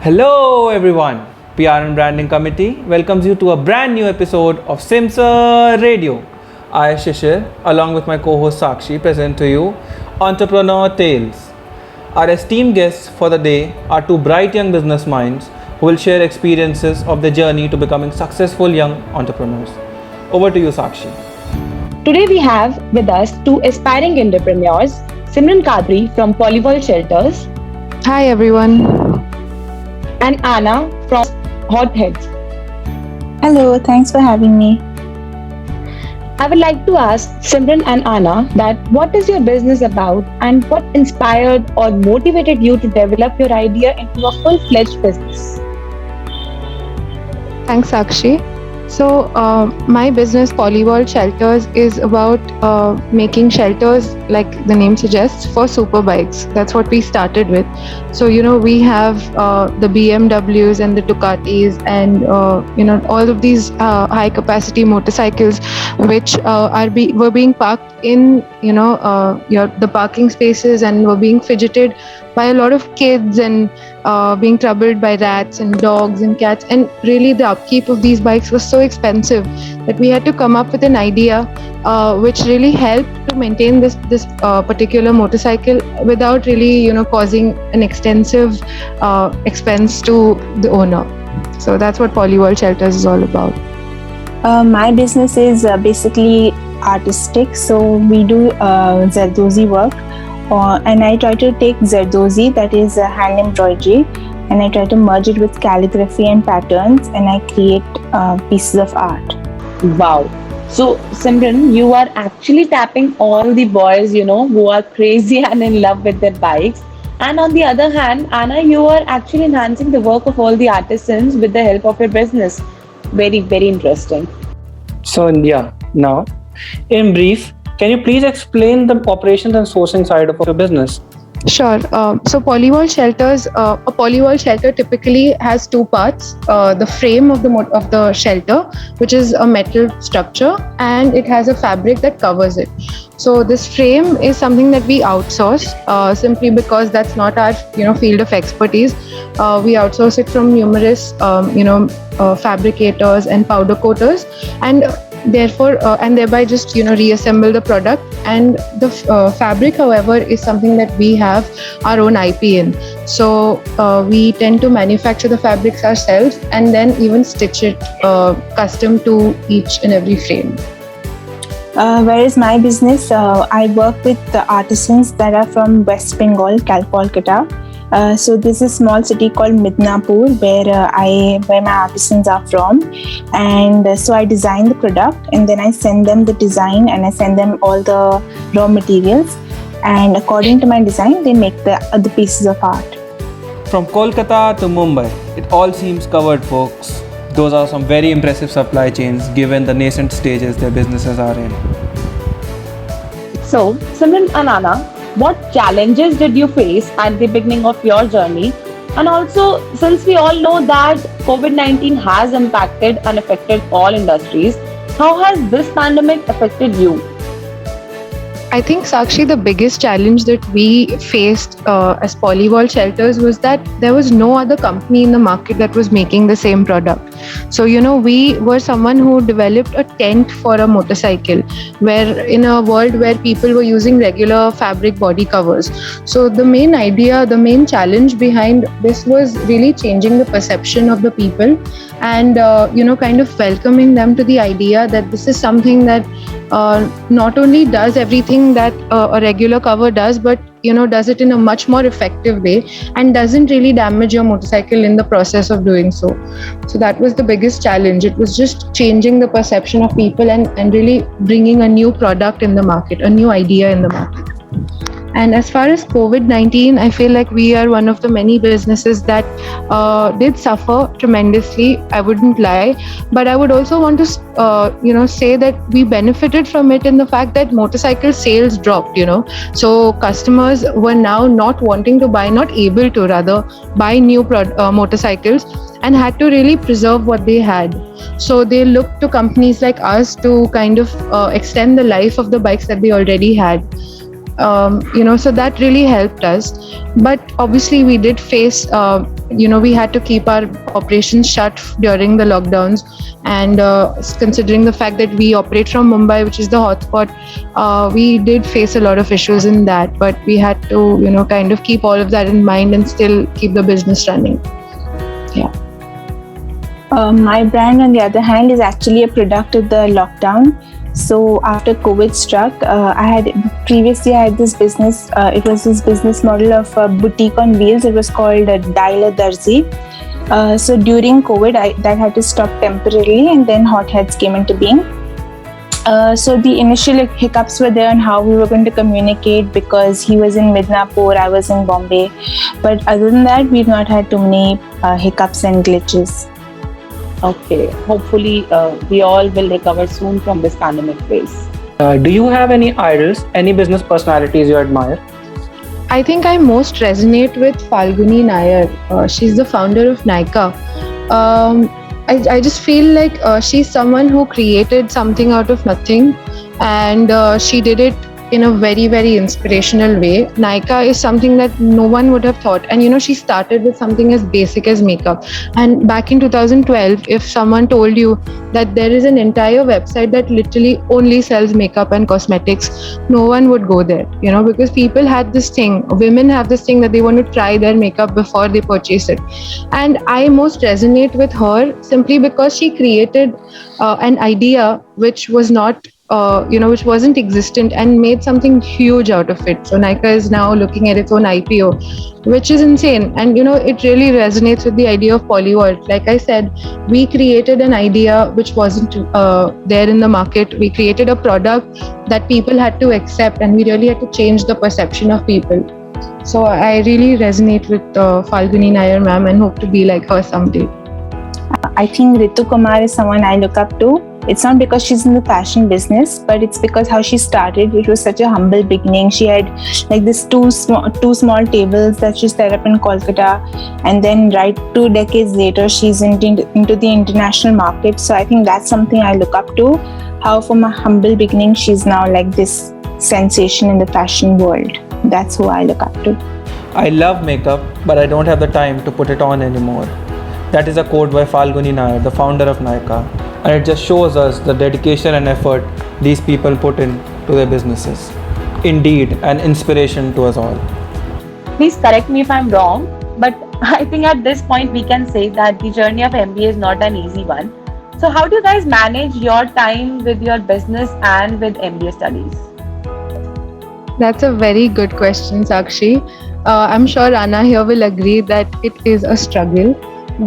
Hello everyone, PR and Branding Committee welcomes you to a brand new episode of Simsa Radio. I, Shishir, along with my co-host Sakshi, present to you Entrepreneur Tales. Our esteemed guests for the day are two bright young business minds who will share experiences of their journey to becoming successful young entrepreneurs. Over to you, Sakshi. Today we have with us two aspiring entrepreneurs, Simran Kadri from Polyworld Shelters Hi everyone. and Anna from Hotheads. Hello, thanks for having me. I would like to ask Simran and Anna that what is your business about and what inspired or motivated you to develop your idea into a full-fledged business? Thanks, Sakshi. So, my business, Polyworld Shelters, is about making shelters, like the name suggests, for super bikes. That's what we started with. So, we have the BMWs and the Ducatis and, all of these high capacity motorcycles, which were being parked in, the parking spaces and were being fidgeted by a lot of kids and being troubled by rats and dogs and cats. And really, the upkeep of these bikes was so expensive that we had to come up with an idea which really helped to maintain this particular motorcycle without really, causing an extensive expense to the owner. So that's what Polyworld Shelters is all about. My business is basically artistic, so we do Zardozi work, and I try to take Zardozi, that is hand embroidery, and I try to merge it with calligraphy and patterns, and I create pieces of art. Wow. So Simran, you are actually tapping all the boys, who are crazy and in love with their bikes. And on the other hand, Anna, you are actually enhancing the work of all the artisans with the help of your business. Very, very interesting. So, now, in brief, can you please explain the operations and sourcing side of your business? Sure. So Polyworld Shelters, a Polyworld shelter typically has two parts: the frame of the shelter, which is a metal structure, and it has a fabric that covers it. So this frame is something that we outsource simply because that's not our field of expertise. We outsource it from numerous fabricators and powder coaters, and therefore and thereby just reassemble the product. And the fabric, however, is something that we have our own IP in. So we tend to manufacture the fabrics ourselves and then even stitch it custom to each and every frame. Whereas my business, I work with the artisans that are from West Bengal, Kolkata. So this is a small city called Midnapur where my artisans are from, and so I design the product and then I send them the design and I send them all the raw materials, and according to my design they make the pieces of art. From Kolkata to Mumbai, it all seems covered, folks. Those are some very impressive supply chains given the nascent stages their businesses are in. So, Simran and Anna, what challenges did you face at the beginning of your journey? And also, since we all know that COVID-19 has impacted and affected all industries, how has this pandemic affected you? I think, Sakshi, the biggest challenge that we faced as Polyworld Shelters was that there was no other company in the market that was making the same product. So, we were someone who developed a tent for a motorcycle, where in a world where people were using regular fabric body covers. So the main idea, the main challenge behind this was really changing the perception of the people and, kind of welcoming them to the idea that this is something that not only does everything that a regular cover does, but does it in a much more effective way and doesn't really damage your motorcycle in the process of doing so. So that was the biggest challenge. It was just changing the perception of people and really bringing a new product in the market, a new idea in the market. And as far as COVID-19, I feel like we are one of the many businesses that did suffer tremendously. I wouldn't lie, but I would also want to, say that we benefited from it in the fact that motorcycle sales dropped. So customers were now not wanting to buy, not able to rather buy new motorcycles, and had to really preserve what they had. So they looked to companies like us to kind of extend the life of the bikes that they already had. So that really helped us. But obviously we did face we had to keep our operations shut during the lockdowns, and considering the fact that we operate from Mumbai, which is the hotspot, we did face a lot of issues in that, but we had to kind of keep all of that in mind and still keep the business running. Yeah. My brand, on the other hand, is actually a product of the lockdown. So after COVID struck, I had this business. It was this business model of a boutique on wheels. It was called Dial Darzi. So during COVID, that had to stop temporarily, and then Hot Heads came into being. So the initial hiccups were there on how we were going to communicate, because he was in Midnapur, I was in Bombay. But other than that, we've not had too many hiccups and glitches. Okay, hopefully we all will recover soon from this pandemic phase. Do you have any idols, any business personalities you admire? I think I most resonate with Falguni Nayar. She's the founder of Nykaa. I just feel like she's someone who created something out of nothing, and she did it in a very, very inspirational way. Nykaa is something that no one would have thought. And she started with something as basic as makeup. And back in 2012, if someone told you that there is an entire website that literally only sells makeup and cosmetics, no one would go there, because people had this thing, women have this thing that they want to try their makeup before they purchase it. And I most resonate with her simply because she created an idea which was not which wasn't existent, and made something huge out of it. So Nykaa is now looking at its own IPO, which is insane. And it really resonates with the idea of Polyvault. Like I said, we created an idea which wasn't there in the market. We created a product that people had to accept, and we really had to change the perception of people. So I really resonate with Falguni Nayar ma'am, and hope to be like her someday. I think Ritu Kumar is someone I look up to. It's not because she's in the fashion business, but it's because how she started. It was such a humble beginning. She had like this two small tables that she set up in Kolkata, and then right 2 decades later, she's into the international market. So I think that's something I look up to. How from a humble beginning, she's now like this sensation in the fashion world. That's who I look up to. I love makeup, but I don't have the time to put it on anymore. That is a quote by Falguni Nayar, the founder of Nykaa. And it just shows us the dedication and effort these people put in to their businesses. Indeed, an inspiration to us all. Please correct me if I'm wrong, but I think at this point we can say that the journey of MBA is not an easy one. So how do you guys manage your time with your business and with MBA studies? That's a very good question, Sakshi. I'm sure Rana here will agree that it is a struggle.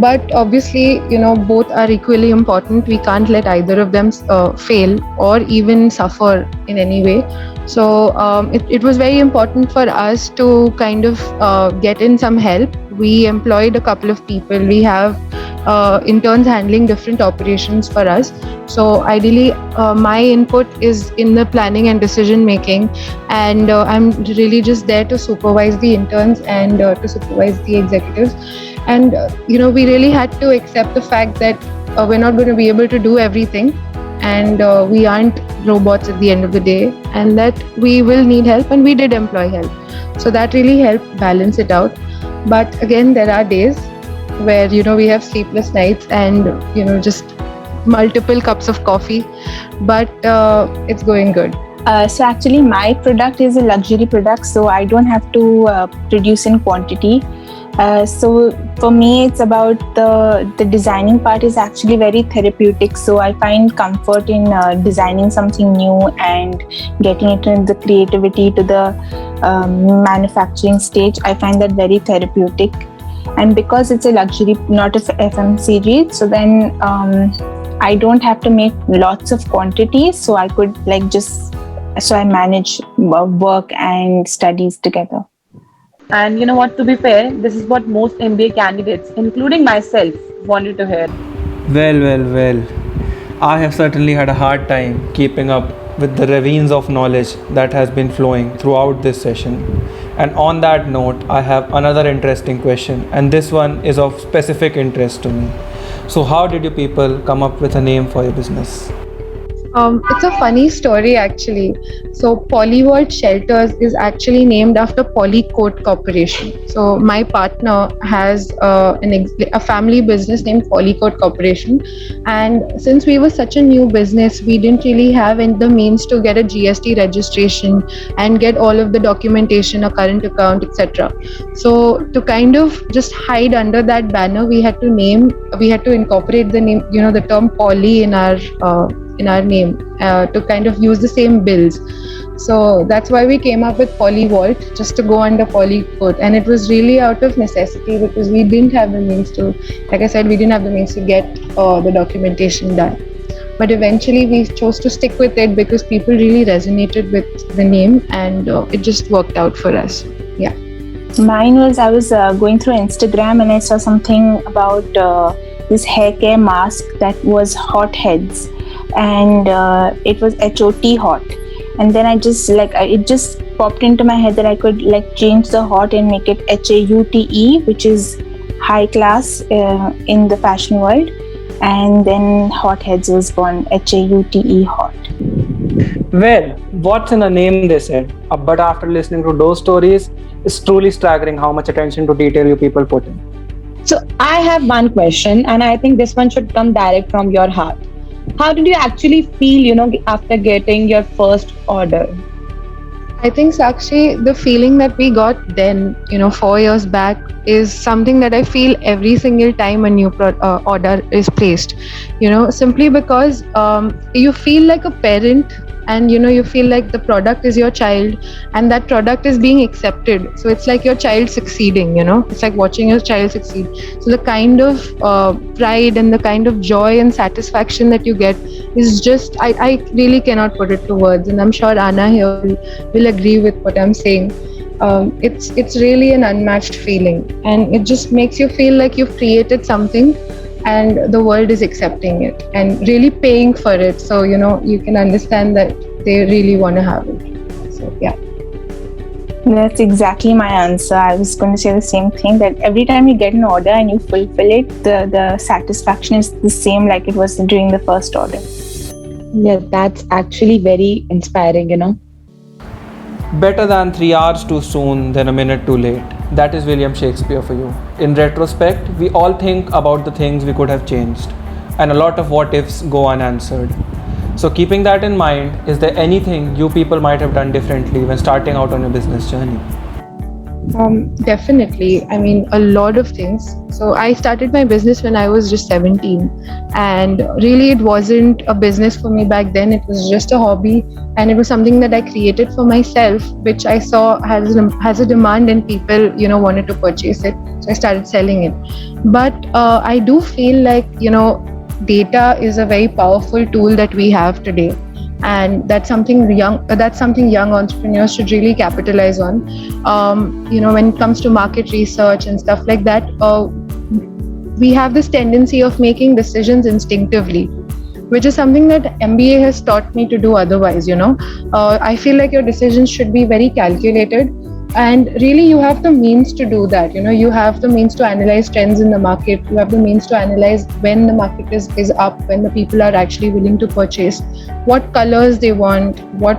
But obviously, both are equally important. We can't let either of them fail or even suffer in any way. So it was very important for us to kind of get in some help. We employed a couple of people. We have interns handling different operations for us. So ideally, my input is in the planning and decision making, and I'm really just there to supervise the interns and to supervise the executives. And we really had to accept the fact that we're not going to be able to do everything, and we aren't robots at the end of the day, and that we will need help, and we did employ help. So that really helped balance it out. But again, there are days where we have sleepless nights and just multiple cups of coffee, but it's going good. So actually my product is a luxury product, so I don't have to produce in quantity. So for me, it's about the designing part is actually very therapeutic. So I find comfort in designing something new and getting it in the creativity to the manufacturing stage. I find that very therapeutic. And because it's a luxury, not a FMCG, so then I don't have to make lots of quantities. So I could so I manage work and studies together. And you know what, to be fair, this is what most MBA candidates, including myself, wanted to hear. Well. I have certainly had a hard time keeping up with the ravines of knowledge that has been flowing throughout this session. And on that note, I have another interesting question, and this one is of specific interest to me. So how did you people come up with a name for your business? It's a funny story actually. So Polyvault Shelters is actually named after Polycoat Corporation. So my partner has a family business named Polycoat Corporation, and since we were such a new business, we didn't really have the means to get a GST registration and get all of the documentation, a current account, etc. So to kind of just hide under that banner, we had to incorporate the name, the term Poly in our name to kind of use the same bills. So that's why we came up with Polyvault, just to go under Polycode. And it was really out of necessity because we didn't have the means to, like I said, we didn't have the means to get the documentation done. But eventually we chose to stick with it because people really resonated with the name, and it just worked out for us. Yeah. Mine was, I was going through Instagram and I saw something about this hair care mask that was Hot Heads, and it was HOT hot. And then I just it just popped into my head that I could change the hot and make it HAUTE, which is high class in the fashion world. And then Hot Heads was born, HAUTE hot. Well, what's in a name, they said. But after listening to those stories, it's truly staggering how much attention to detail you people put in. So I have one question, and I think this one should come direct from your heart. How did you actually feel, after getting your first order? I think, Sakshi, the feeling that we got then, 4 years back, is something that I feel every single time a new order is placed. Simply because you feel like a parent, and you feel like the product is your child, and that product is being accepted. So it's like your child succeeding. It's like watching your child succeed. So the kind of pride and the kind of joy and satisfaction that you get is just, I really cannot put it to words. And I'm sure Anna here will agree with what I'm saying. It's really an unmatched feeling, and it just makes you feel like you've created something and the world is accepting it and really paying for it. So you can understand that they really want to have it. So yeah. That's exactly my answer. I was going to say the same thing, that every time you get an order and you fulfill it, the satisfaction is the same like it was during the first order. Yeah, that's actually very inspiring, Better than 3 hours too soon than a minute too late. That is William Shakespeare for you. In retrospect, we all think about the things we could have changed, and a lot of what ifs go unanswered. So keeping that in mind, is there anything you people might have done differently when starting out on your business journey? Definitely. I mean, a lot of things. So I started my business when I was just 17, and really it wasn't a business for me back then. It was just a hobby, and it was something that I created for myself, which I saw has a demand, and people wanted to purchase it. So I started selling it. But I do feel like data is a very powerful tool that we have today. And that's something young entrepreneurs should really capitalize on. When it comes to market research and stuff like that, we have this tendency of making decisions instinctively, which is something that MBA has taught me to do otherwise. I feel like your decisions should be very calculated, and really you have the means to do that. You have the means to analyze trends in the market. You have the means to analyze when the market is up, when the people are actually willing to purchase, what colors they want, what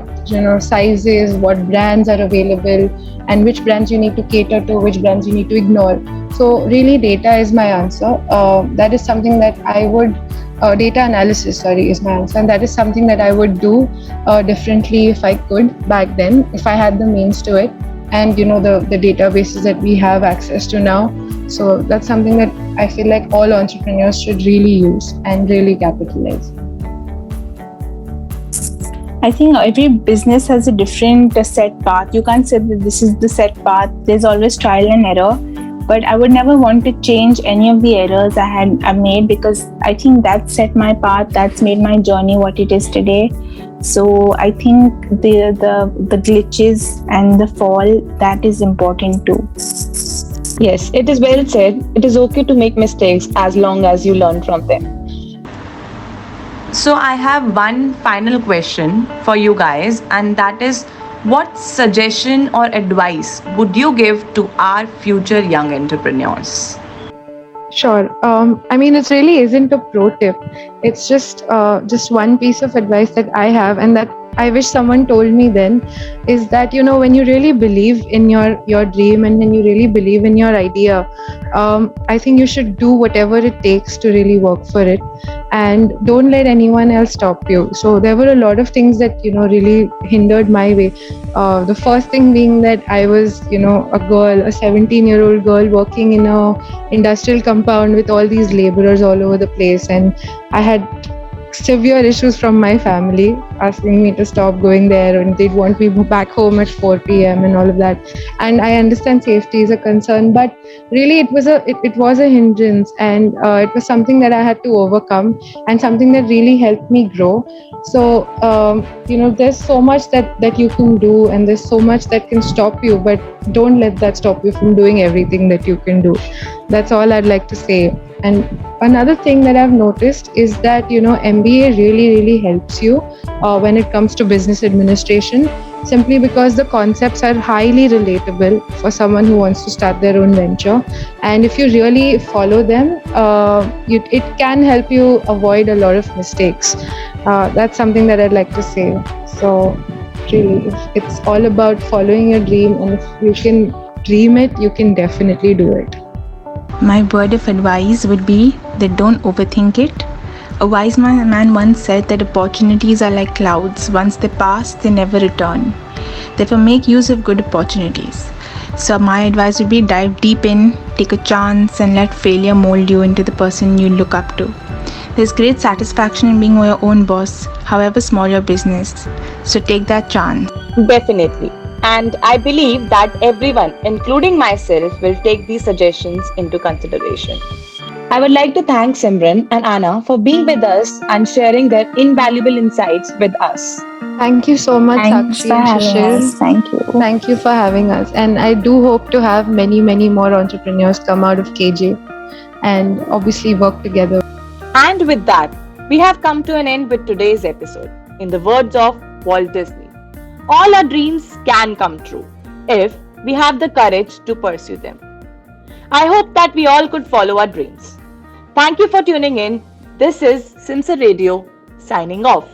sizes, what brands are available, and which brands you need to cater to, which brands you need to ignore. So really data is my answer. That is something that I would data analysis is my answer, and that is something that I would do differently if I could back then, if I had the means to it, and the databases that we have access to now. So that's something that I feel like all entrepreneurs should really use and really capitalize. I think every business has a different set path. You can't say that this is the set path. There's always trial and error. But I would never want to change any of the errors I made, because I think that set my path. That's made my journey what it is today. So I think the glitches and the fall, that is important too. Yes, it is well said. It is okay to make mistakes as long as you learn from them. So I have one final question for you guys, and that is, what suggestion or advice would you give to our future young entrepreneurs? Sure. I mean, it really isn't a pro tip. It's just one piece of advice that I have, and that I wish someone told me then, is that when you really believe in your dream and when you really believe in your idea, I think you should do whatever it takes to really work for it, and don't let anyone else stop you. So there were a lot of things that really hindered my way. The first thing being that I was a girl, a 17-year-old girl working in a industrial compound with all these laborers all over the place, and I had severe issues from my family asking me to stop going there, and they'd want me back home at 4 p.m. and all of that. And I understand safety is a concern, but really it was a hindrance, and it was something that I had to overcome, and something that really helped me grow. So there's so much that you can do, and there's so much that can stop you, but don't let that stop you from doing everything that you can do. That's all I'd like to say. And another thing that I've noticed is that MBA really helps you when it comes to business administration, simply because the concepts are highly relatable for someone who wants to start their own venture. And if you really follow them, it can help you avoid a lot of mistakes. That's something that I'd like to say. So really, it's all about following your dream, and if you can dream it, you can definitely do it. My word of advice would be that don't overthink it. A wise man once said that opportunities are like clouds. Once they pass, they never return. Therefore, make use of good opportunities. So my advice would be dive deep in, take a chance, and let failure mold you into the person you look up to. There's great satisfaction in being your own boss, however small your business. So take that chance. Definitely. And I believe that everyone, including myself, will take these suggestions into consideration. I would like to thank Simran and Anna for being with us and sharing their invaluable insights with us. Thank you so much, Thanks Sakshi for and having Shishir. us. Thank you. Thank you for having us. And I do hope to have many more entrepreneurs come out of KJ and obviously work together. And with that, we have come to an end with today's episode. In the words of Walt Disney, all our dreams can come true if we have the courage to pursue them. I hope that we all could follow our dreams. Thank you for tuning in. This is Simsa Radio signing off.